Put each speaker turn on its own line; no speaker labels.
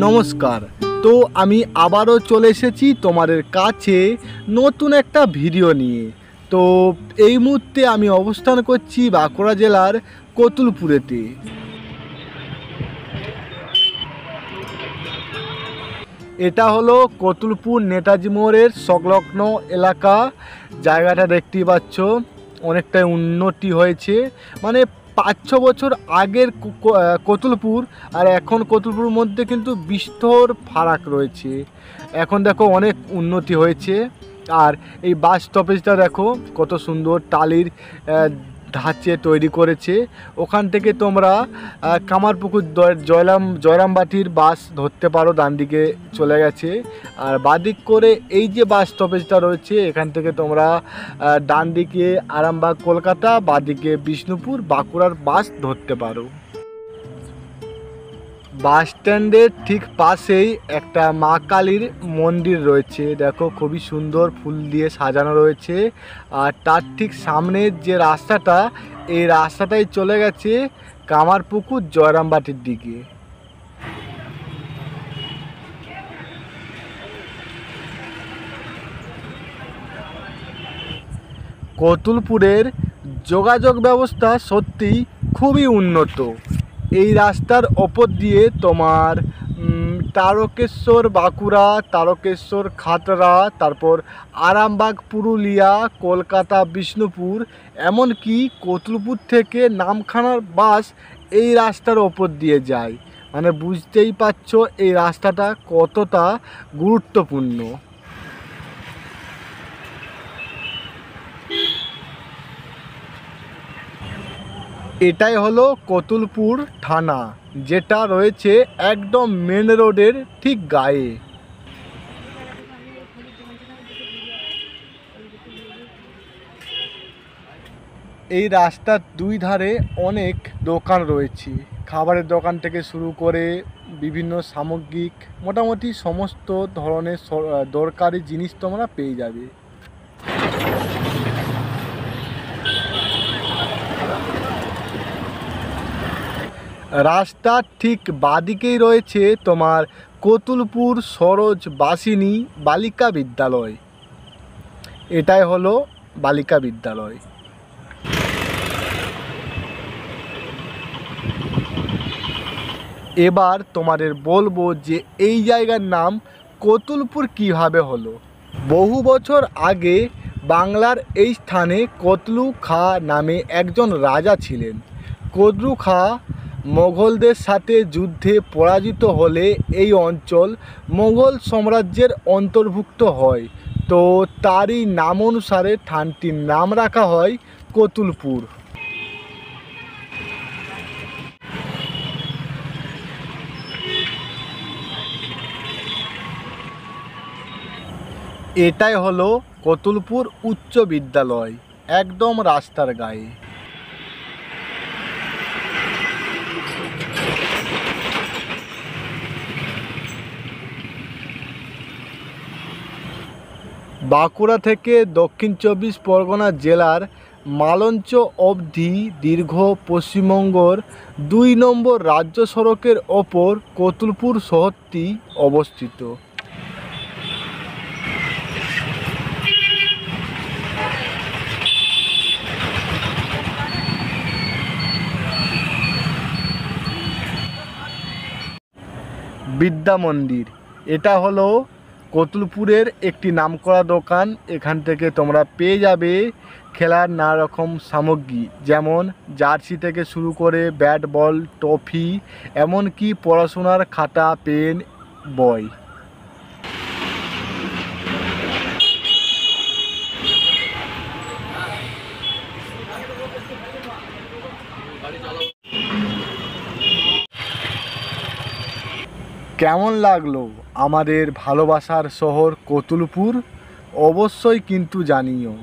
নমস্কার। তো আমি আবারও চলে এসেছি তোমাদের কাছে নতুন একটা ভিডিও নিয়ে। তো এই মুহূর্তে আমি অবস্থান করছি বাঁকুড়া জেলার কতুলপুরেতে। এটা হলো কতুলপুর নেতাজি মোড়ের সংলগ্ন এলাকা। জায়গাটা দেখতেই পাচ্ছ, অনেকটাই উন্নতি হয়েছে। মানে 5-6 বছর আগের কতুলপুর আর এখন কতুলপুরের মধ্যে কিন্তু বিস্তর ফারাক রয়েছে। এখন দেখো অনেক উন্নতি হয়েছে। আর এই বাস স্টপেজটা দেখো কত সুন্দর টালির ধাঁচে তৈরি করেছে। ওখান থেকে তোমরা কামারপুকুর জয়রামবাটির বাস ধরতে পারো, ডান দিকে চলে গেছে। আর বাদিক করে এই যে বাস স্টপেজটা রয়েছে, এখান থেকে তোমরা ডান দিকে আরামবাগ কলকাতা, বাদিকে বিষ্ণুপুর বাঁকুড়ার বাস ধরতে পারো। বাস স্ট্যান্ডের ঠিক পাশেই একটা মা কালীর মন্দির রয়েছে, দেখো খুবই সুন্দর ফুল দিয়ে সাজানো রয়েছে। আর তার ঠিক সামনের যে রাস্তাটা, এই রাস্তাটাই চলে গেছে কামারপুকুর জয়রামবাটির দিকে। কতুলপুরের যোগাযোগ ব্যবস্থা সত্যিই খুবই উন্নত। এই রাস্তার ওপর দিয়ে তোমার তারকেশ্বর বাঁকুড়া, তারকেশ্বর খাতড়া, তারপর আরামবাগ পুরুলিয়া, কলকাতা বিষ্ণুপুর, এমনকি কতুলপুর থেকে নামখানার বাস এই রাস্তার ওপর দিয়ে যায়। মানে বুঝতেই পারছো এই রাস্তাটা কতটা গুরুত্বপূর্ণ। এটাই হলো কতুলপুর থানা, যেটা রয়েছে একদম মেন রোডের ঠিক গায়ে। এই রাস্তার দুই ধারে অনেক দোকান রয়েছে, খাবারের দোকান থেকে শুরু করে বিভিন্ন সামগ্রিক মোটামুটি সমস্ত ধরনের দরকারি জিনিস তোমরা পেয়ে যাবে। রাস্তার ঠিক বাদিকেই রয়েছে তোমার কতুলপুর সরোজ বাসিনী বালিকা বিদ্যালয়। এটাই হলো বালিকা বিদ্যালয়। এবার তোমাদের বলবো যে এই জায়গার নাম কতুলপুর কিভাবে হলো। বহু বছর আগে বাংলার এই স্থানে কতলু খাঁ নামে একজন রাজা ছিলেন। কতলু খাঁ মোগলদের সাথে যুদ্ধে পরাজিত হলে এই অঞ্চল মোগল সাম্রাজ্যের অন্তর্ভুক্ত হয়। তো তারই নাম অনুসারে স্থানটির নাম রাখা হয় কতুলপুর। এটাই হলো কতুলপুর উচ্চ বিদ্যালয়, একদম রাস্তার গায়ে। বাঁকুড়া থেকে দক্ষিণ 24 পরগনা জেলার মালঞ্চ অবধি দীর্ঘ পশ্চিমবঙ্গর 2 নম্বর রাজ্য সড়কের ওপর কতুলপুর শহরটি অবস্থিত। বিদ্যা মন্দির, এটা হলো কতুলপুরের একটি নামকরা দোকান। এখান থেকে তোমরা পেয়ে যাবে খেলার নানা রকম সামগ্রী, যেমন জার্সি থেকে শুরু করে ব্যাট বল, ট্রফি, এমনকি পড়াশোনার খাতা, পেন, বই। কেমন লাগলো আমাদের ভালোবাসার শহর কতুলপুর? অবশ্যই কিন্তু জানিও।